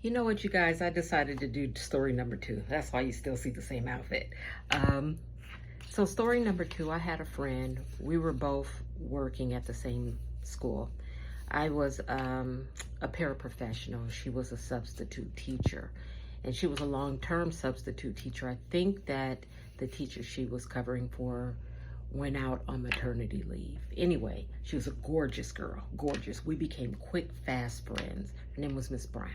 You know what, you guys? I decided to do story number two. That's why you still see the same outfit. Um, so story number two, I had a friend. We were both working at the same school. I was a paraprofessional. She was a substitute teacher. And she was a long-term substitute teacher. I think that the teacher she was covering for went out on maternity leave. Anyway, she was a gorgeous girl, gorgeous. We became quick, fast friends. Her name was Miss Brown.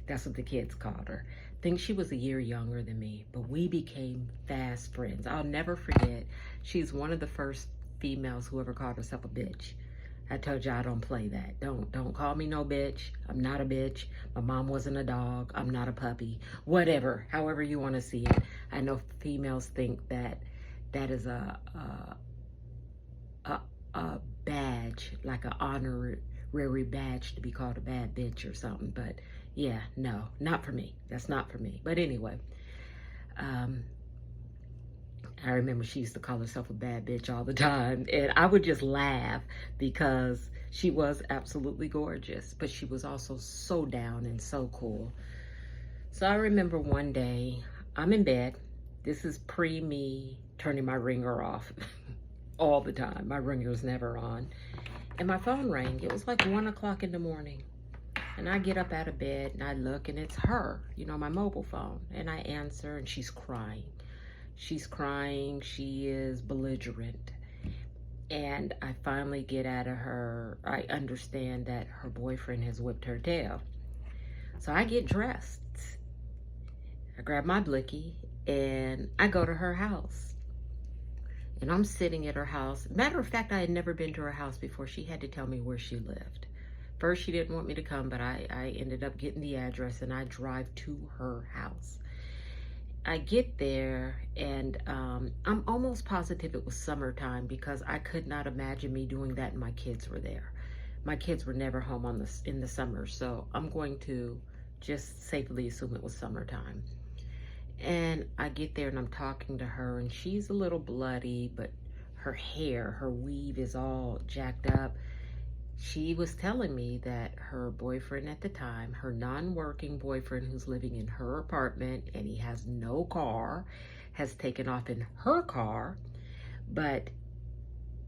That's what the kids called her. I think she was a year younger than me, but we became fast friends. I'll never forget, she's one of the first females who ever called herself a bitch. I told you I don't play that. Don't call me no bitch. I'm not a bitch. My mom wasn't a dog. I'm not a puppy. Whatever, however you want to see it. I know females think that that is a badge, like an honorary badge to be called a bad bitch or something, but yeah, no, not for me. That's not for me. But anyway, I remember she used to call herself a bad bitch all the time, and I would just laugh because she was absolutely gorgeous, but she was also so down and so cool. So I remember one day, I'm in bed. This is pre me turning my ringer off all the time. My ringer's never on. And my phone rang. It was like 1 o'clock in the morning. And I get up out of bed and I look and it's her, you know, my mobile phone. And I answer and she's crying. She's crying. She is belligerent. And I finally get out of her. I understand that her boyfriend has whipped her tail. So I get dressed. I grab my blicky and I go to her house. And I'm sitting at her house. Matter of fact, I had never been to her house before. She had to tell me where she lived. First, she didn't want me to come, but I ended up getting the address and I drive to her house. I get there and I'm almost positive it was summertime because I could not imagine me doing that and my kids were there. My kids were never home in the summer, so I'm going to just safely assume it was summertime. And I get there and I'm talking to her and she's a little bloody, but her hair, her weave is all jacked up. She was telling me that her boyfriend at the time, her non-working boyfriend who's living in her apartment and he has no car, has taken off in her car, but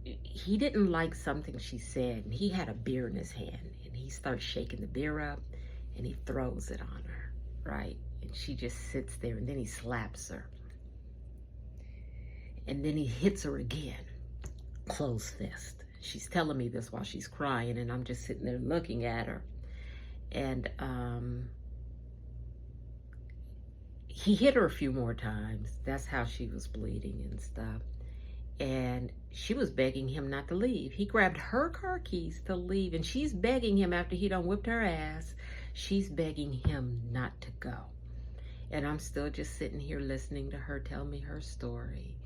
he didn't like something she said and he had a beer in his hand and he starts shaking the beer up and he throws it on her, right? And she just sits there and then he slaps her. And then he hits her again, closed fist. She's telling me this while she's crying and I'm just sitting there looking at her. And he hit her a few more times. That's how she was bleeding and stuff. And she was begging him not to leave. He grabbed her car keys to leave and she's begging him after he done whipped her ass. She's begging him not to go. And I'm still just sitting here listening to her tell me her story.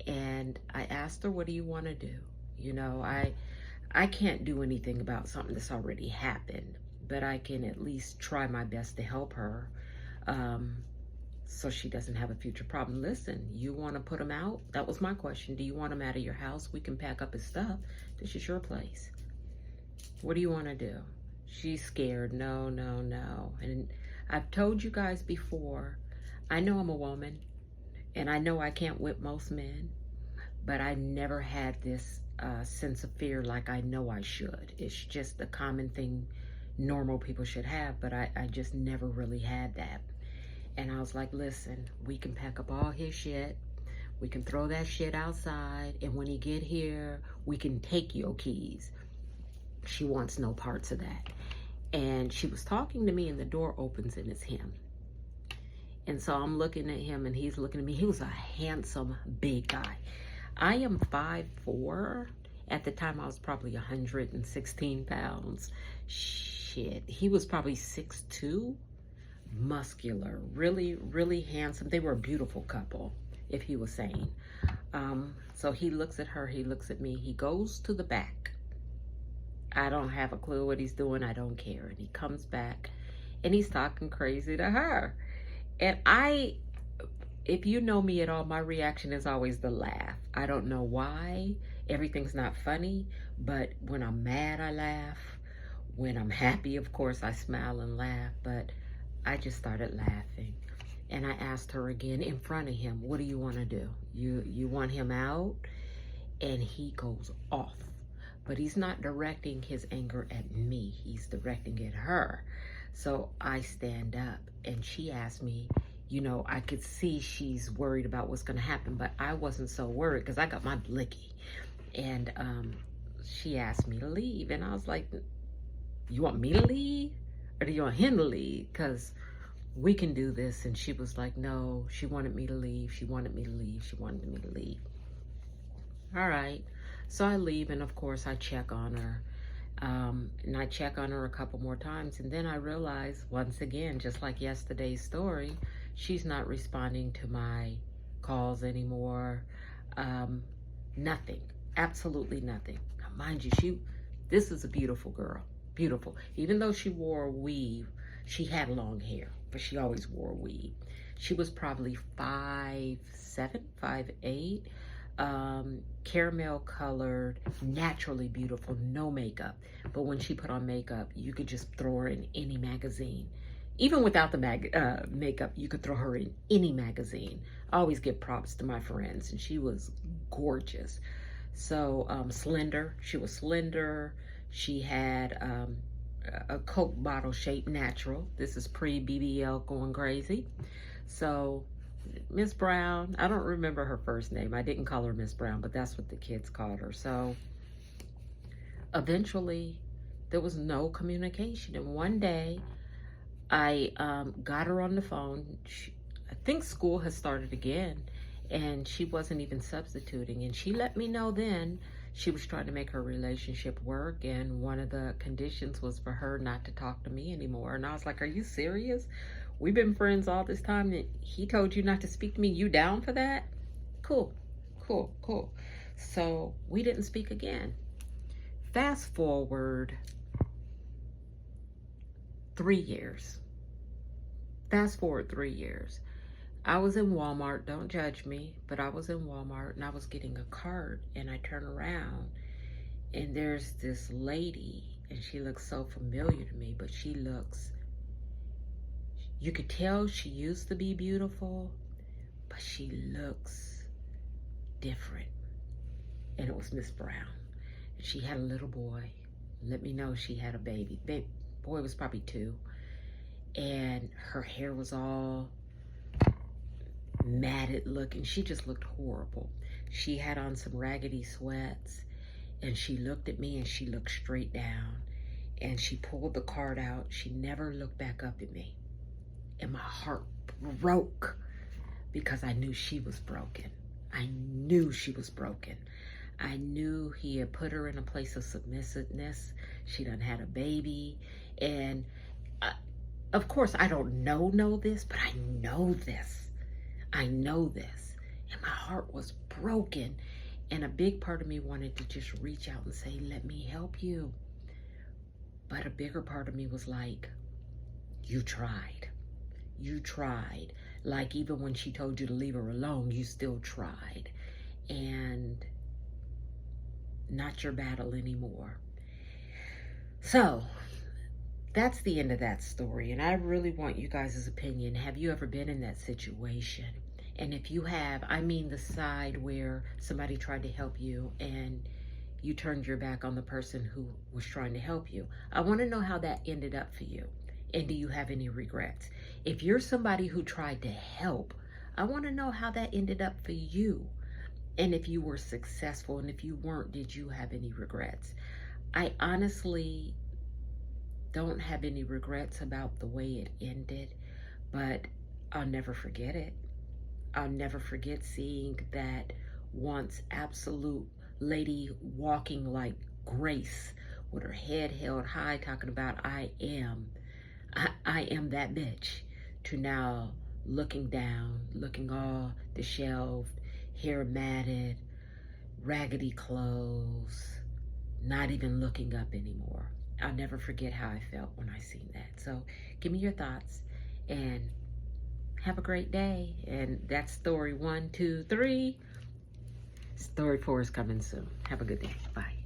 And I asked her, what do you want to do? You know, I can't do anything about something that's already happened, but I can at least try my best to help her so she doesn't have a future problem. Listen, you want to put him out? That was my question. Do you want him out of your house? We can pack up his stuff. This is your place. What do you want to do? She's scared. No, no, no. And I've told you guys before, I know I'm a woman and I know I can't whip most men, but I never had this sense of fear like I know I should. It's just a common thing normal people should have, but I just never really had that. And I was like, listen, we can pack up all his shit. We can throw that shit outside. And when he get here, we can take your keys. She wants no parts of that. And she was talking to me and the door opens and it's him. And so I'm looking at him and he's looking at me. He was a handsome, big guy. I am 5'4". At the time, I was probably 116 pounds. Shit, he was probably 6'2", muscular, really, really handsome. They were a beautiful couple, if he was sane. So he looks at her, he looks at me. He goes to the back. I don't have a clue what he's doing. I don't care. And he comes back and he's talking crazy to her. And if you know me at all, my reaction is always the laugh. I don't know why. Everything's not funny, but when I'm mad, I laugh. When I'm happy, of course, I smile and laugh. But I just started laughing. And I asked her again in front of him, what do you want to do? You want him out? And he goes off. But he's not directing his anger at me. He's directing it at her. So I stand up and she asked me, you know, I could see she's worried about what's going to happen, but I wasn't so worried because I got my blicky. And she asked me to leave. And I was like, you want me to leave? Or do you want him to leave? Because we can do this. And she was like, no, she wanted me to leave. She wanted me to leave. She wanted me to leave. All right. So I leave, and of course I check on her. And I check on her a couple more times, and then I realize, once again, just like yesterday's story, she's not responding to my calls anymore. Nothing. Absolutely nothing. Now, mind you, this is a beautiful girl. Beautiful. Even though she wore a weave, she had long hair, but she always wore a weave. She was probably 5'7", 5'8". Caramel colored, naturally beautiful, no makeup. But when she put on makeup, you could just throw her in any magazine. Even without the makeup, you could throw her in any magazine. I always give props to my friends, and she was gorgeous. So slender, she was slender. She had a Coke bottle shape, natural. This is pre-BBL going crazy. So Miss Brown, I don't remember her first name. I didn't call her Miss Brown, but that's what the kids called her. So eventually there was no communication. And one day I got her on the phone. I think school has started again, and she wasn't even substituting. And she let me know then she was trying to make her relationship work, and one of the conditions was for her not to talk to me anymore. And I was like, are you serious? We've been friends all this time, and he told you not to speak to me. You down for that? Cool, cool, cool. So we didn't speak again. Fast forward 3 years. Fast forward 3 years. I was in Walmart, don't judge me, but I was in Walmart and I was getting a cart, and I turn around and there's this lady, and she looks so familiar to me, but she looks, you could tell she used to be beautiful, but she looks different. And it was Miss Brown. And she had a little boy. Let me know she had a baby. Boy was probably 2. And her hair was all matted looking. She just looked horrible. She had on some raggedy sweats, and she looked at me and she looked straight down, and she pulled the card out. She never looked back up at me. And my heart broke because I knew she was broken. I knew she was broken. I knew he had put her in a place of submissiveness. She done had a baby. And of course, I don't know this, but I know this. I know this. And my heart was broken. And a big part of me wanted to just reach out and say, let me help you. But a bigger part of me was like, you tried. You tried. Like, even when she told you to leave her alone, you still tried. And not your battle anymore. So that's the end of that story. And I really want you guys' opinion. Have you ever been in that situation? And if you have, I mean the side where somebody tried to help you and you turned your back on the person who was trying to help you. I want to know how that ended up for you. And do you have any regrets? If you're somebody who tried to help, I want to know how that ended up for you. And if you were successful, and if you weren't, did you have any regrets? I honestly don't have any regrets about the way it ended, but I'll never forget it. I'll never forget seeing that once absolute lady walking like Grace with her head held high, talking about I am that bitch, to now looking down, looking all disheveled, hair matted, raggedy clothes, not even looking up anymore. I'll never forget how I felt when I seen that. So give me your thoughts and have a great day. And that's story 1, 2, 3. Story 4 is coming soon. Have a good day. Bye.